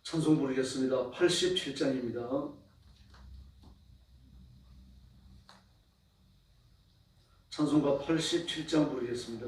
찬송 부르겠습니다. 87장입니다. 찬송가 87장 부르겠습니다.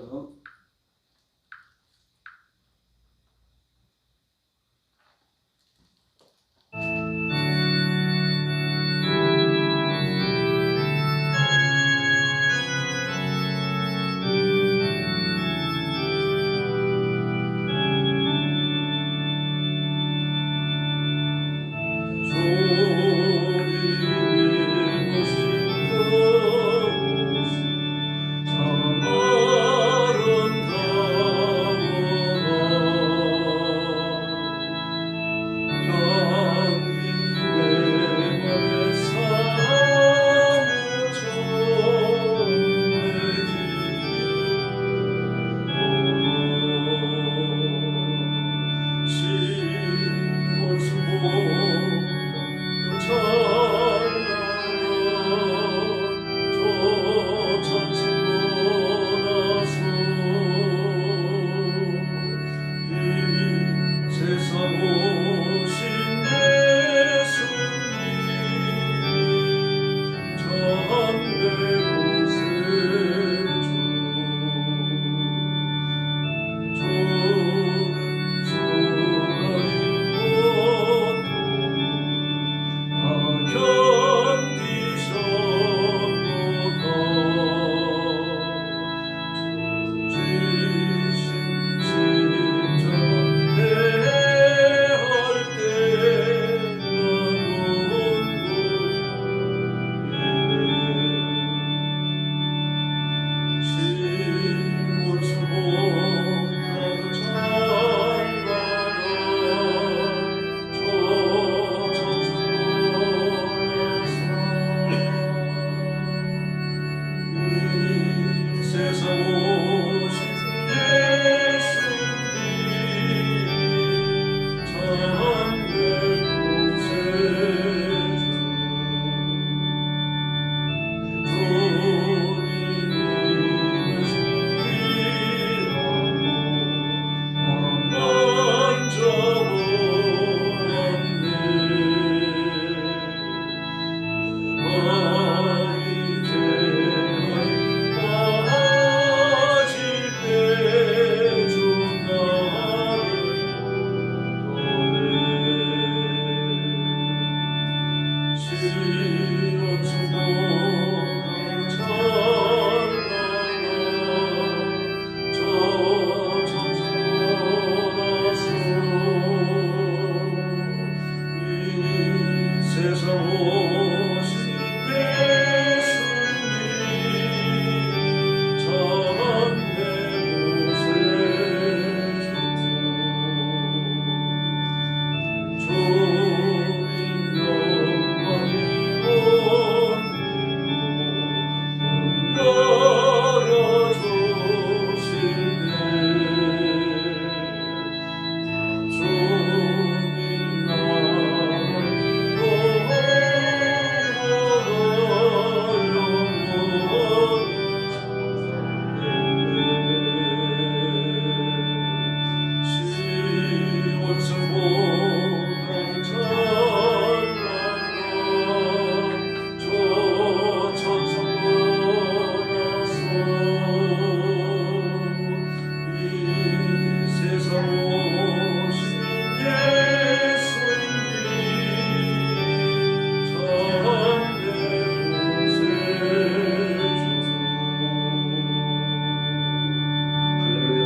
할렐루야.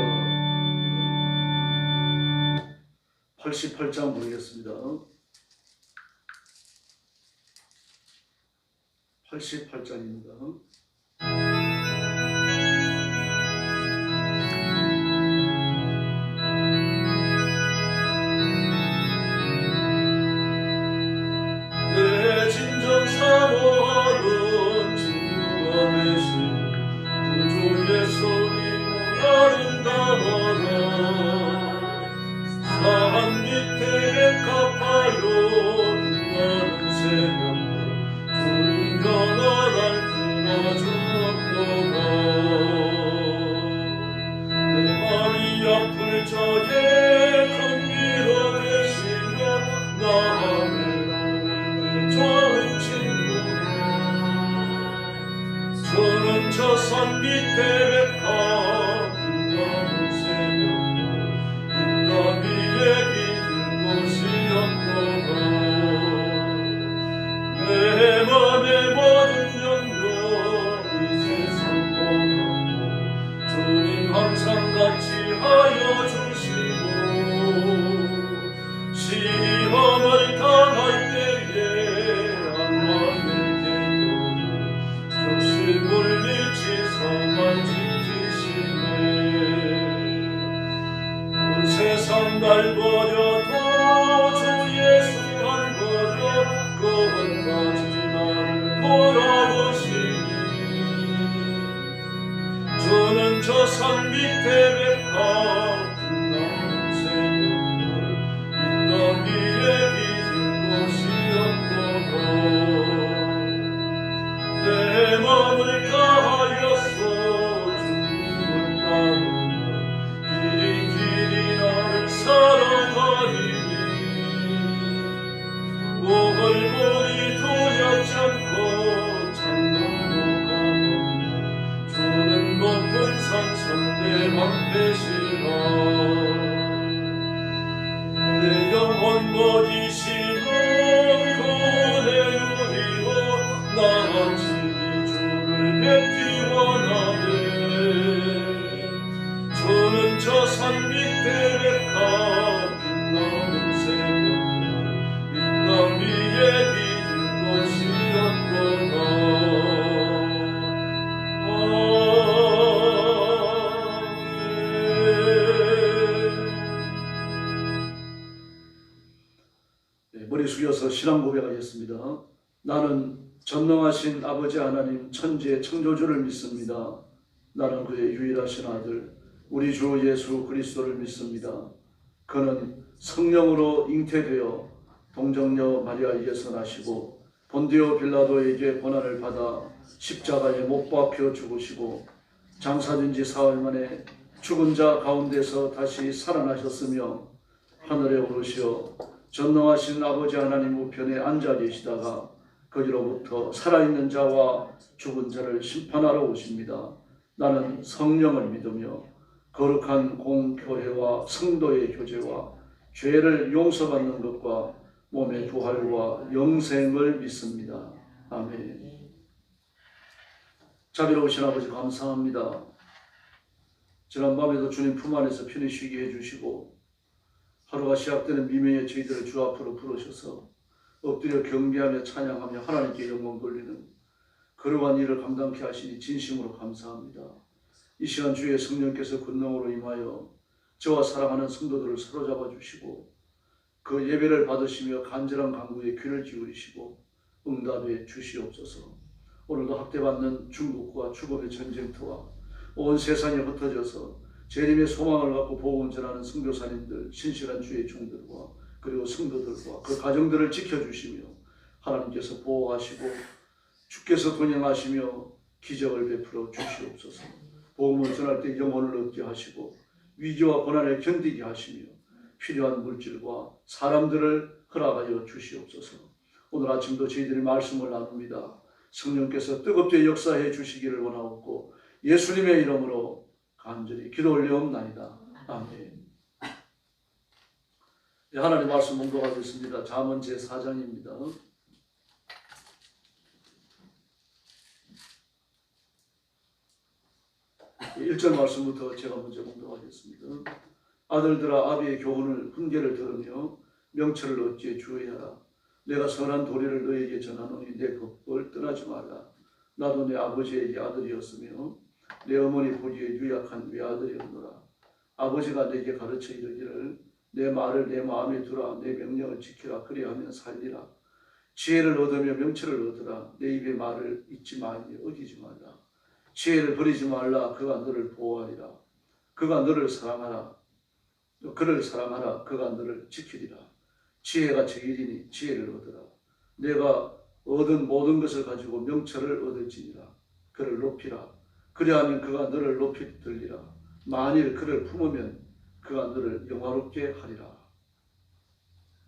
88장 부르겠습니다. 88장입니다. 내 진정 사모하는 주가 되신 구주의 소리는 아름다워라. 산 밑에 갚아요 빛나는 새벽 주님 변화날 저 산 밑에 백합 빛나는 새벽별 이 땅 위에 비길 곳이 없도다. 내 맘의 모든 염려 이 세상 떠나고 주님 항상 같이 하여 주시고 시험을 당할 때에 악마의 계교를 적심을 잊지서만 지키시네. 온 세상 날 버려도 주 예수 안 버려 끝까지 나를 돌아보시니 주는 저 산 밑에 백합 빛나는 새벽별 이 땅 위에 비진 곳이 없도다. 내 맘을 다하였어 주님을 따르면 길이 나를 사랑하리니 얼굴이 두렵지 않고 참 넘어가면 주는 높은 산성 내 방패시라. 내 영혼 버리시는 그의 유리여 나 친히 주를 뵙기 원하네. 주는 저 산 밑에 백합 빛나는 새벽별 이 땅 위에 비진 곳이 없도다. 머리 숙여서 신앙 고백하겠습니다. 나는 전능하신 아버지 하나님 천지의 창조주를 믿습니다. 나는 그의 유일하신 아들 우리 주 예수 그리스도를 믿습니다. 그는 성령으로 잉태되어 동정녀 마리아에게서 나시고 본디오 빌라도에게 고난을 받아 십자가에 못 박혀 죽으시고 장사된 지 사흘 만에 죽은 자 가운데서 다시 살아나셨으며 하늘에 오르시어 전능하신 아버지 하나님 우편에 앉아 계시다가 거기로부터 살아있는 자와 죽은 자를 심판하러 오십니다. 나는 성령을 믿으며 거룩한 공교회와 성도의 교제와 죄를 용서받는 것과 몸의 부활과 영생을 믿습니다. 아멘. 자비로우신 아버지 감사합니다. 지난밤에도 주님 품 안에서 편히 쉬게 해주시고 하루가 시작되는 미명의 저희들을 주 앞으로 부르셔서 엎드려 경배하며 찬양하며 하나님께 영광 돌리는 거룩한 일을 감당케 하시니 진심으로 감사합니다. 이 시간 주의 성령께서 권능으로 임하여 저와 사랑하는 성도들을 사로잡아 주시고 그 예배를 받으시며 간절한 간구에 귀를 기울이시고 응답해 주시옵소서. 오늘도 학대받는 중국과 죽음의 전쟁터와 온 세상에 흩어져서 재림의 소망을 갖고 복음을 전하는 선교사님들, 신실한 주의 종들과 그리고 성도들과 그 가정들을 지켜주시며 하나님께서 보호하시고 주께서 동행하시며 기적을 베풀어 주시옵소서. 복음을 전할 때 영혼을 얻게 하시고 위기와 고난을 견디게 하시며 필요한 물질과 사람들을 허락하여 주시옵소서. 오늘 아침도 저희들이 말씀을 나눕니다. 성령께서 뜨겁게 역사해 주시기를 원하옵고 예수님의 이름으로 간절히 기도 올리옵나이다. 아멘. 네, 하나님 말씀 봉독하겠습니다. 잠언 제4장입니다. 1절 말씀부터 제가 먼저 봉독하겠습니다. 아들들아 아비의 교훈을 훈계를 들으며 명철을 얻기에 주의하라. 내가 선한 도리를 너에게 전하노니 내 법을 떠나지 말라. 나도 내 아버지에게 아들이었으며 내 어머니 보기에 유약한 외아들이었노라. 아버지가 내게 가르쳐 이르기를 내 말을 내 마음에 두라. 내 명령을 지키라. 그리하면 살리라. 지혜를 얻으며 명철을 얻으라. 내 입의 말을 잊지 말며 어기지 말라. 지혜를 버리지 말라. 그가 너를 보호하리라. 그가 너를 사랑하라. 그를 사랑하라. 그가 너를 지키리라. 지혜가 제일이니 지혜를 얻으라. 내가 얻은 모든 것을 가지고 명철을 얻을지니라. 그를 높이라. 그리하면 그가 너를 높이 들리라. 만일 그를 품으면 그가 너를 영화롭게 하리라.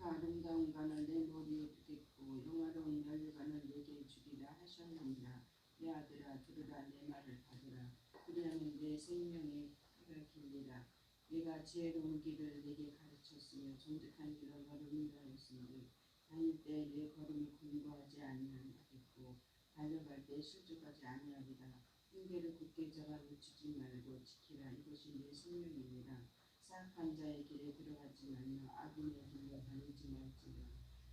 아름다운 관을 내 머리에 두겠고 영화로운 멸관을 내게 주리라 하셨느니라. 내 아들아 들으라 내 말을 받으라. 그리하면 내 생명의 뼈가 길리라. 내가 지혜로운 길을 내게 가르쳤으며 정직한 길을 너를 인도하였으니 다닐 때 내 걸음이 곤고하지 아니하겠고 달려갈 때 실족하지 아니하리라. 흉계를 굳게 잡아 놓치지 말고 지키라. 이것이 내 생명이니라. 사악한 자의 길에 들어가지 말며 악인의 길로 다니지 말지라.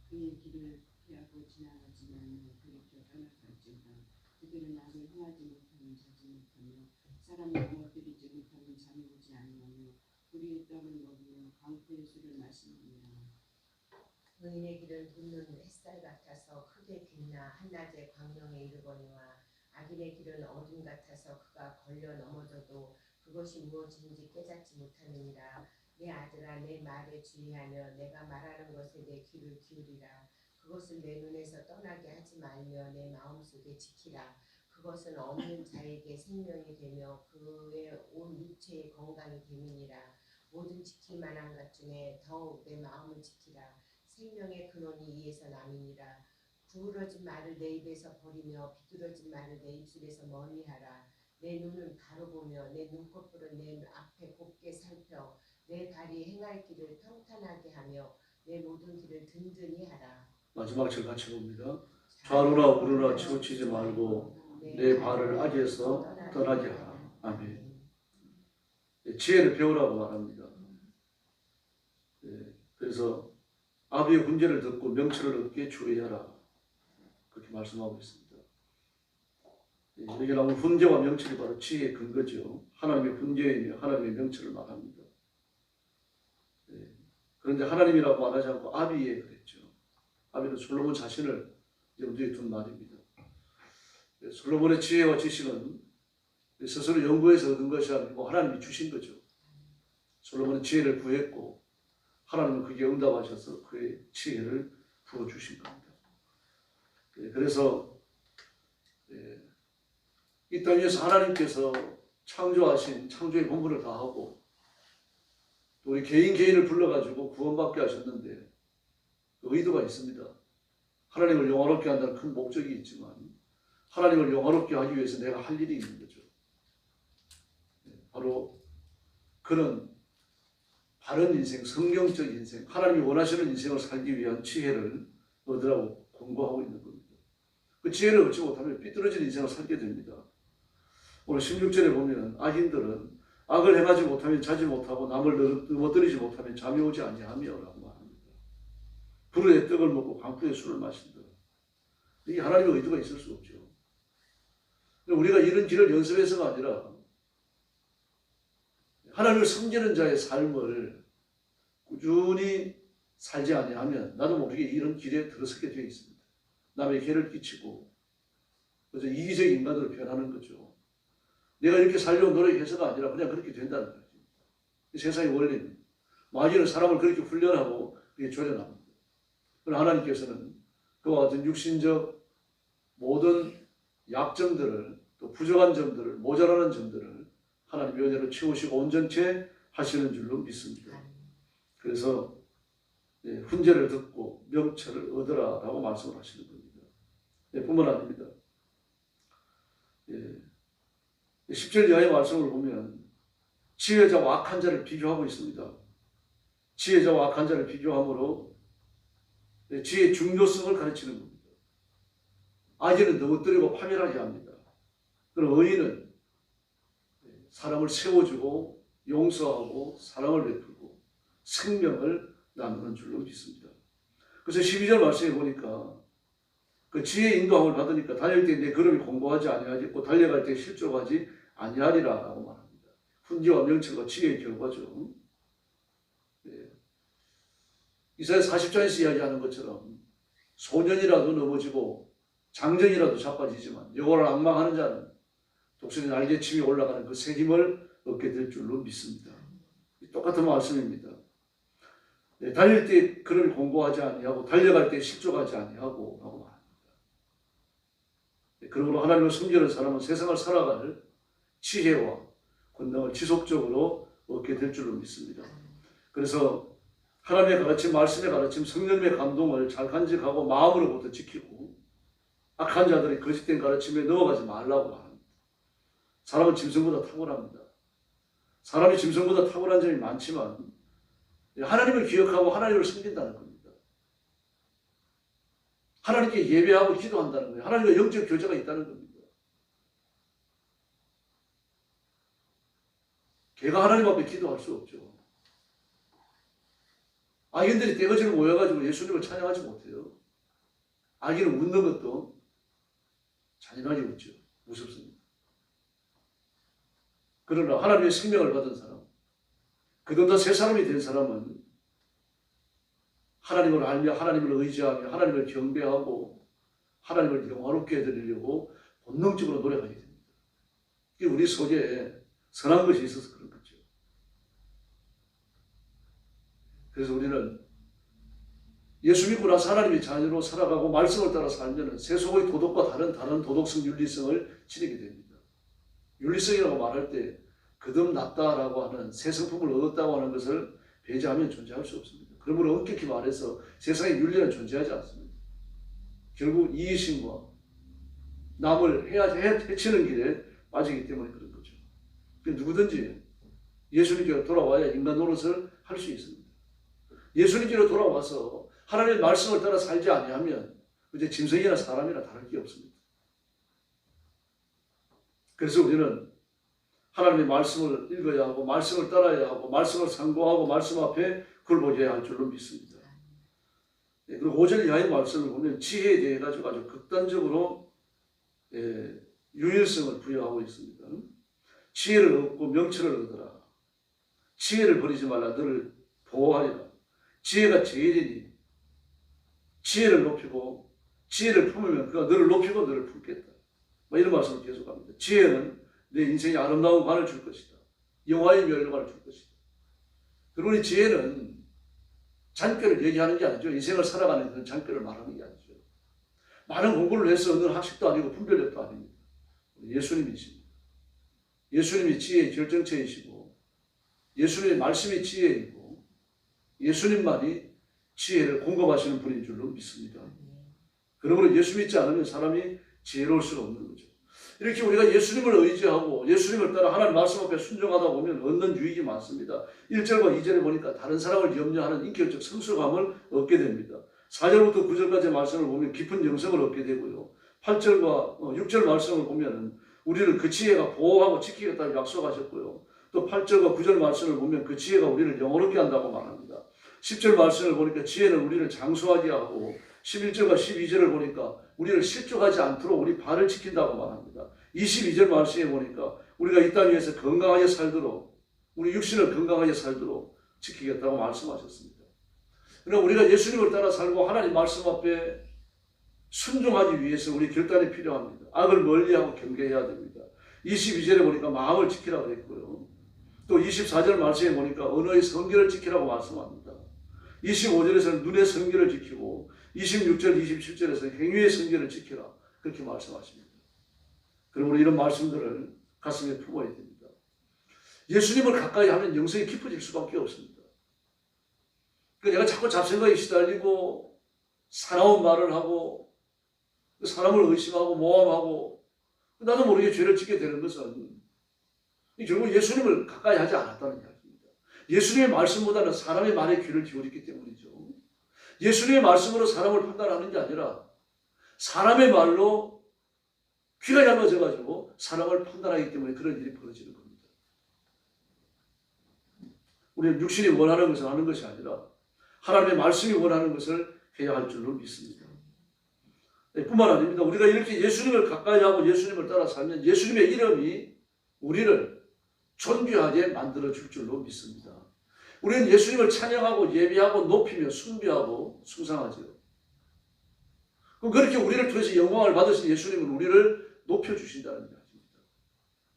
그의 길을 피하고 지나가지 말며 그의 곁 떠나갈지어다. 그들은 악을 행하지 못하면 자지 못하며 사람을 넘어뜨리지 못하면 잠이 오지 아니하며 우리의 떡을 먹으며 광포의 술을 마시느니라. 의인의 길은 돋는 햇살 같아서 크게 빛나 한낮에 광명에 이르거니와 악인의 길은 어둠 같아서 그가 걸려 넘어져도 그것이 무엇인지 깨닫지 못하느니라. 내 아들아 내 말에 주의하며 내가 말하는 것에 내 귀를 기울이라. 그것을 내 눈에서 떠나게 하지 말며 내 마음속에 지키라. 그것은 없는 자에게 생명이 되며 그의 온 육체의 건강이 됨이니라. 모든 지킬 만한 것 중에 더욱 내 마음을 지키라. 생명의 근원이 이에서 남이니라. 구부러진 말을 내 입에서 버리며 비뚤어진 말을 내 입술에서 멀리하라. 내 눈은 바로 보며 내 눈꺼풀은 내 앞에 곱게 살펴 내 발이 행할 길을 평탄하게 하며 내 모든 길을 든든히 하라. 마지막 절 같이 봅니다. 좌로나 우로나 치우치지 말고 내 발을 악에서 떠나게 하라. 아멘. 지혜를 배우라고 말합니다. 그래서 아비의 훈계를 듣고 명철을 얻게 주의하라. 그렇게 말씀하고 있습니다. 여기 나오는 훈계와 명철이 바로 지혜의 근거죠. 하나님의 훈계이며 하나님의 명철을 말합니다. 그런데 하나님이라고 말하지 않고 아비에 그랬죠. 아비는 솔로몬 자신을 염두에 둔 말입니다. 솔로몬의 지혜와 지식은 스스로 연구해서 얻은 것이 아니고 하나님이 주신 거죠. 솔로몬은 지혜를 구했고 하나님은 그게 응답하셔서 그의 지혜를 부어주신 겁니다. 그래서 이 땅 위에서 하나님께서 창조하신 창조의 본분을 다하고 또 우리 개인을 불러가지고 구원받게 하셨는데 그 의도가 있습니다. 하나님을 영화롭게 한다는 큰 목적이 있지만 하나님을 영화롭게 하기 위해서 내가 할 일이 있는 거죠. 바로 그런 바른 인생, 성경적 인생, 하나님이 원하시는 인생을 살기 위한 지혜를 얻으라고 권고하고 있는 겁니다. 그 지혜를 얻지 못하면 삐뚤어진 인생을 살게 됩니다. 오늘 16절에 보면 악인들은 악을 행하지 못하면 자지 못하고 남을 넘어뜨리지 못하면 잠이 오지 아니하며 라고 말합니다. 불의 떡을 먹고 광포의 술을 마신다. 이게 하나님의 의도가 있을 수 없죠. 우리가 이런 길을 연습해서가 아니라 하나님을 섬기는 자의 삶을 꾸준히 살지 아니하면 나도 모르게 이런 길에 들어서게 되어 있습니다. 남의 개를 끼치고 그래서 이기적인 인간으로 변하는 거죠. 내가 이렇게 살려고 노력해서가 아니라 그냥 그렇게 된다는 거죠. 세상의 원리는 마귀는 사람을 그렇게 훈련하고 그게 조련합니다. 그러나 하나님께서는 그와 같은 육신적 모든 약점들을 또 부족한 점들을 모자라는 점들을 하나님의 은혜로 채우시고 온전케 하시는 줄로 믿습니다. 그래서 훈계를 듣고 명철을 얻으라라고 말씀을 하시는 겁니다. 뿐만 아닙니다. 10절 이하의 말씀을 보면 지혜자와 악한 자를 비교하고 있습니다. 지혜자와 악한 자를 비교함으로 지혜의 중요성을 가르치는 겁니다. 악인은 넘어뜨리고 파멸하게 합니다. 그럼 의인은 사람을 세워주고 용서하고 사랑을 베풀고 생명을 나누는 줄로 믿습니다. 그래서 12절 말씀에 보니까 그 지혜의 인도함을 받으니까 달릴 때 내 걸음이 공고하지 아니하겠고 달려갈 때 실족하지 아니하리라 라고 말합니다. 훈계와 명철과 지혜의 결과죠. 이사야 40장에서 이야기하는 것처럼 소년이라도 넘어지고 장정이라도 자빠지지만 여호와를 앙망하는 자는 독수리 날개침이 올라가는 그 새 힘을 얻게 될 줄로 믿습니다. 똑같은 말씀입니다. 달릴 때 그를 공고하지 아니하고 달려갈 때 실족하지 아니하고 라고 말합니다. 그러므로 하나님을 섬기는 사람은 세상을 살아갈 지혜와 권능을 지속적으로 얻게 될 줄로 믿습니다. 그래서 하나님의 가르침, 말씀의 가르침, 성령님의 감동을 잘 간직하고 마음으로부터 지키고 악한 자들이 거짓된 가르침에 넘어가지 말라고 합니다. 사람은 짐승보다 탁월합니다. 사람이 짐승보다 탁월한 점이 많지만 하나님을 기억하고 하나님을 섬긴다는 겁니다. 하나님께 예배하고 기도한다는 거예요. 하나님과 영적 교제가 있다는 겁니다. 개가 하나님 앞에 기도할 수 없죠. 아기들이 떼거지로 모여가지고 예수님을 찬양하지 못해요. 아기는 웃는 것도 잔인하게 웃죠. 무섭습니다. 그러나 하나님의 생명을 받은 사람, 그동안 새 사람이 된 사람은 하나님을 알며 하나님을 의지하며 하나님을 경배하고 하나님을 영화롭게 해드리려고 본능적으로 노력하게 됩니다. 이게 우리 속에 선한 것이 있어서 그런 거죠. 그래서 우리는 예수 믿고 나서 하나님의 자녀로 살아가고 말씀을 따라 살면 세속의 도덕과 다른 도덕성, 윤리성을 지니게 됩니다. 윤리성이라고 말할 때 그듭 낫다라고 하는 새 성품을 얻었다고 하는 것을 배제하면 존재할 수 없습니다. 그러므로 엄격히 말해서 세상에 윤리는 존재하지 않습니다. 결국 이의심과 남을 해치는 길에 빠지기 때문에 그런 거죠. 누구든지 예수님께로 돌아와야 인간 노릇을 할 수 있습니다. 예수님께로 돌아와서 하나님의 말씀을 따라 살지 아니하면 이제 짐승이나 사람이나 다를 게 없습니다. 그래서 우리는 하나님의 말씀을 읽어야 하고 말씀을 따라야 하고 말씀을 상고하고 말씀 앞에 굴복해야 할 줄로 믿습니다. 그리고 5절 이하의 말씀을 보면 지혜에 대해 가지고 아주 극단적으로 유일성을 부여하고 있습니다. 지혜를 얻고 명철을 얻어라. 지혜를 버리지 말라. 너를 보호하리라. 지혜가 제일이니 지혜를 높이고 지혜를 품으면 그가 너를 높이고 너를 품겠다. 이런 말씀을 계속합니다. 지혜는 내 인생에 아름다운 관을 줄 것이다. 영화의 멸관을 줄 것이다. 그러니 지혜는 잔꾀를 얘기하는 게 아니죠. 인생을 살아가는 그런 잔꾀를 말하는 게 아니죠. 많은 공부를 해서 얻는 학식도 아니고 분별력도 아닙니다. 예수님이십니다. 예수님이 지혜의 결정체이시고 예수님의 말씀이 지혜이고 예수님만이 지혜를 공급하시는 분인 줄로 믿습니다. 그러므로 예수 믿지 않으면 사람이 지혜로울 수가 없는 거죠. 이렇게 우리가 예수님을 의지하고 예수님을 따라 하나님 말씀 앞에 순종하다 보면 얻는 유익이 많습니다. 1절과 2절에 보니까 다른 사람을 염려하는 인격적 성숙함을 얻게 됩니다. 4절부터 9절까지의 말씀을 보면 깊은 영성을 얻게 되고요. 8절과 6절 말씀을 보면 우리를 그 지혜가 보호하고 지키겠다고 약속하셨고요. 또 8절과 9절 말씀을 보면 그 지혜가 우리를 영원하게 한다고 말합니다. 10절 말씀을 보니까 지혜는 우리를 장수하게 하고 11절과 12절을 보니까 우리를 실족하지 않도록 우리 발을 지킨다고 말합니다. 22절 말씀에 보니까 우리가 이 땅 위에서 건강하게 살도록 우리 육신을 건강하게 살도록 지키겠다고 말씀하셨습니다. 그러나 우리가 예수님을 따라 살고 하나님 말씀 앞에 순종하기 위해서 우리 결단이 필요합니다. 악을 멀리하고 경계해야 됩니다. 22절에 보니까 마음을 지키라고 했고요. 또 24절 말씀에 보니까 언어의 성결을 지키라고 말씀합니다. 25절에서는 눈의 성결을 지키고 26절, 27절에서는 행위의 성결을 지키라 그렇게 말씀하십니다. 그러므로 이런 말씀들을 가슴에 품어야 됩니다. 예수님을 가까이 하면 영성이 깊어질 수밖에 없습니다. 그러니까 내가 자꾸 잡생각에 시달리고 사나운 말을 하고 사람을 의심하고 모함하고 나도 모르게 죄를 짓게 되는 것은 결국 예수님을 가까이 하지 않았다는 이야기입니다. 예수님의 말씀보다는 사람의 말에 귀를 기울였기 때문이죠. 예수님의 말씀으로 사람을 판단하는 게 아니라 사람의 말로 귀가 얇아져가지고 사람을 판단하기 때문에 그런 일이 벌어지는 겁니다. 우리는 육신이 원하는 것을 하는 것이 아니라 하나님의 말씀이 원하는 것을 해야 할 줄로 믿습니다. 뿐만 아닙니다. 우리가 이렇게 예수님을 가까이 하고 예수님을 따라 살면 예수님의 이름이 우리를 존귀하게 만들어줄 줄로 믿습니다. 우리는 예수님을 찬양하고 예배하고 높이며 숭배하고 숭상하죠. 그럼 그렇게 우리를 통해서 영광을 받으신 예수님은 우리를 높여주신다는 이야기입니다.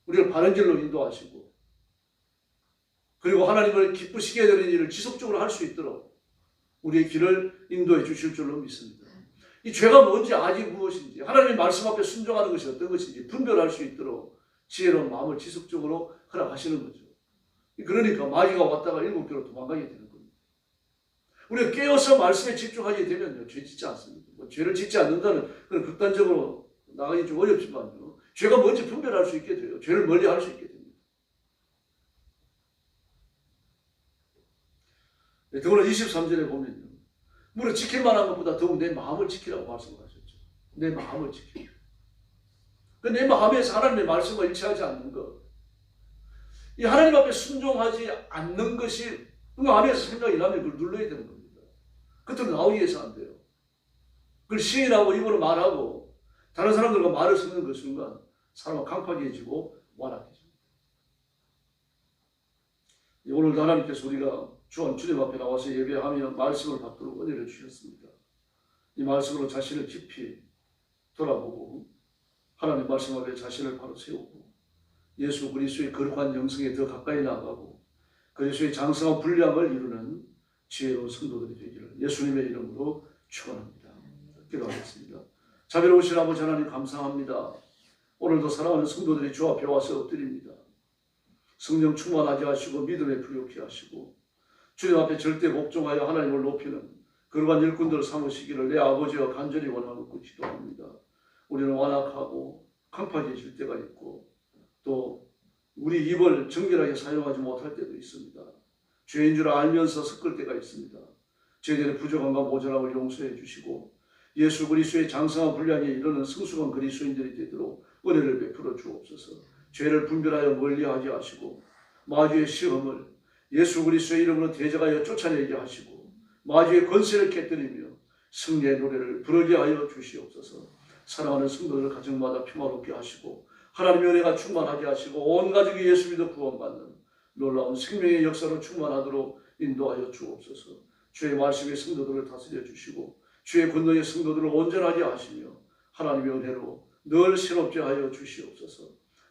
우리를 바른 길로 인도하시고 그리고 하나님을 기쁘시게 되는 일을 지속적으로 할 수 있도록 우리의 길을 인도해 주실 줄로 믿습니다. 이 죄가 뭔지 악이 무엇인지 하나님의 말씀 앞에 순종하는 것이 어떤 것인지 분별할 수 있도록 지혜로운 마음을 지속적으로 허락하시는 거죠. 그러니까 마귀가 왔다가 7개로 도망가게 되는 겁니다. 우리가 깨어서 말씀에 집중하게 되면요, 죄 짓지 않습니다. 죄를 짓지 않는다는 그런 극단적으로 나가기 좀 어렵지만요, 죄가 뭔지 분별할 수 있게 돼요. 죄를 멀리할 수 있게 됩니다. 더구나 23절에 보면요, 무릇 지킬 만한 것보다 더욱 내 마음을 지키라고 말씀하셨죠. 내 마음을 지키라. 내 마음에서 하나님의 말씀과 일치하지 않는 것, 이 하나님 앞에 순종하지 않는 것이 마음에서 생각이 나면 그걸 눌러야 되는 겁니다. 그것도 나오기 위해서 안 돼요. 그걸 시인하고 입으로 말하고 다른 사람들과 말을 섞는 그 순간 사람은 강팍해지고 완악해집니다. 오늘도 하나님께서 우리가 주님 앞에 나와서 예배하며 말씀을 받도록 은혜를 주셨습니다. 이 말씀으로 자신을 깊이 돌아보고 하나님의 말씀 앞에 자신을 바로 세우고 예수 그리스도의 거룩한 영성에 더 가까이 나아가고 그리스도의 장성한 분량을 이루는 지혜로운 성도들이 되기를 예수님의 이름으로 축원합니다. 기도하겠습니다. 자비로우신 아버지 하나님 감사합니다. 오늘도 사랑하는 성도들이 주 앞에 와서 엎드립니다. 성령 충만하게 하시고 믿음에 부욕케 하시고 주님 앞에 절대 복종하여 하나님을 높이는 거룩한 일꾼들을 삼으시기를 내 아버지와 간절히 원하고 기도합니다. 우리는 완악하고 강팍해질 때가 있고 또 우리 입을 정결하게 사용하지 못할 때도 있습니다. 죄인 줄 알면서 섞을 때가 있습니다. 저희들의 부족함과 모자람을 용서해 주시고 예수 그리스도의 장성한 분량에 이르는 성숙한 그리스도인들이 되도록 은혜를 베풀어 주옵소서. 죄를 분별하여 멀리하게 하시고 마귀의 시험을 예수 그리스도의 이름으로 대적하여 쫓아내게 하시고 마귀의 권세를 깨뜨리며 승리의 노래를 부르게 하여 주시옵소서. 사랑하는 성도들 가정마다 평화롭게 하시고 하나님의 은혜가 충만하게 하시고 온 가족이 예수 믿어 구원받는 놀라운 생명의 역사로 충만하도록 인도하여 주옵소서. 주의 말씀의 성도들을 다스려 주시고 주의 권능의 성도들을 온전하게 하시며 하나님의 은혜로 늘 새롭게 하여 주시옵소서.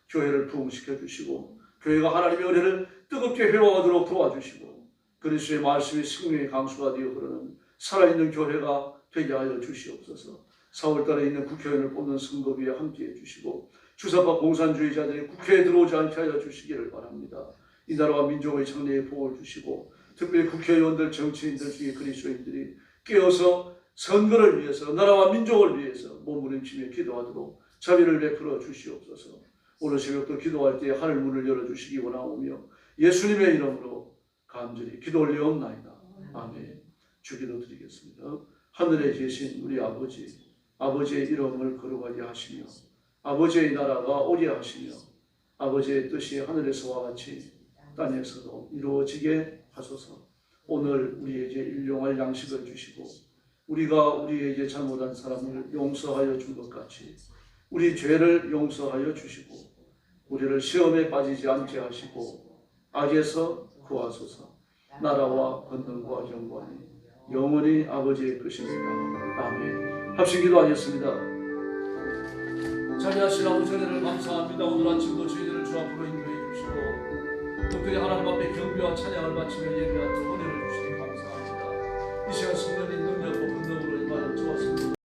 교회를 부흥시켜 주시고 교회가 하나님의 은혜를 뜨겁게 회복하도록 도와주시고 그리스도의 말씀이 생명의 강수가 되어 흐르는 살아있는 교회가 되게 하여 주시옵소서. 4월달에 있는 국회의원을 뽑는 선거비에 함께해 주시고 주사파 공산주의자들이 국회에 들어오지 않게 하여 주시기를 바랍니다. 이 나라와 민족의 장래에 복을 주시고 특별히 국회의원들, 정치인들 중에 그리스도인들이 깨어서 선거를 위해서 나라와 민족을 위해서 몸부림치며 기도하도록 자비를 베풀어 주시옵소서. 오늘 새벽도 기도할 때 하늘 문을 열어주시기 원하오며 예수님의 이름으로 간절히 기도 올리옵나이다. 아멘. 주기도 드리겠습니다. 하늘에 계신 우리 아버지, 아버지의 이름을 거룩하게 하시며 아버지의 나라가 오게 하시며 아버지의 뜻이 하늘에서와 같이 땅에서도 이루어지게 하소서. 오늘 우리에게 일용할 양식을 주시고 우리가 우리에게 잘못한 사람을 용서하여 준 것 같이 우리 죄를 용서하여 주시고 우리를 시험에 빠지지 않게 하시고 악에서 구하소서. 나라와 권능과 영광이 영원히 아버지의 것입니다. 아멘. 합심 기도하겠습니다. 자비하신 아버지 은혜를 감사합니다. 오늘 아침도 저희들을 주 앞으로 인도해 주시고 특별히 하나님 앞에 경배와 찬양을 바치며 예배하도록 은혜를 주시니 감사합니다. 이 시간 성령의 능력과 권능으로 임하여 저와